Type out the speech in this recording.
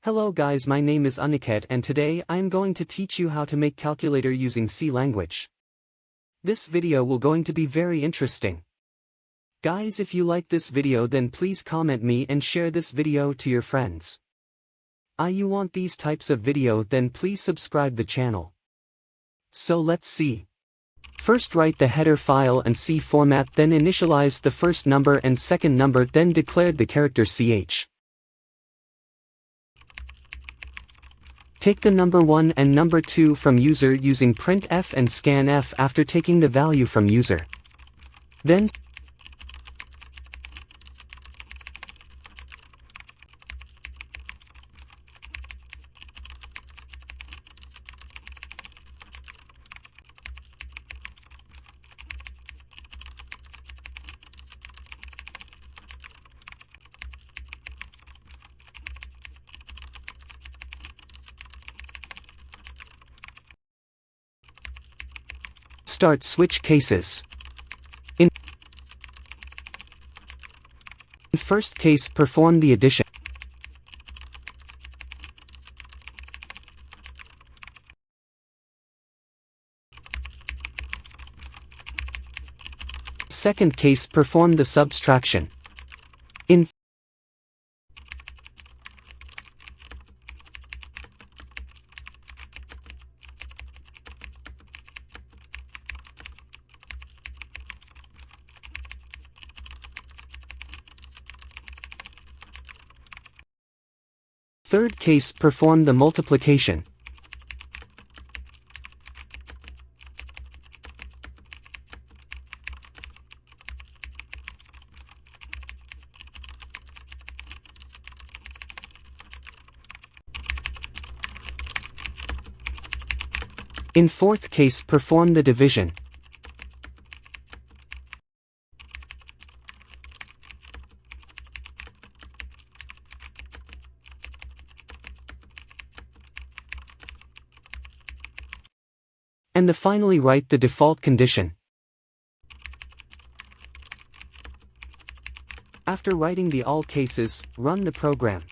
Hello guys, my name is Aniket and today I am going to teach you how to make calculator using C language. This video will going to be very interesting. Guys, if you like this video then please comment me and share this video to your friends. You want these types of video then please subscribe the channel. So let's see. First write the header file and C format, then initialize the first number and second number, then declared the character ch. Take the number 1 and number 2 from user using printf and scanf after taking the value from user. Then start switch cases. In first case, perform the addition. Second case, perform the subtraction. In third case, perform the multiplication. In fourth case, perform the division. And finally write the default condition. After writing the all cases, run the program.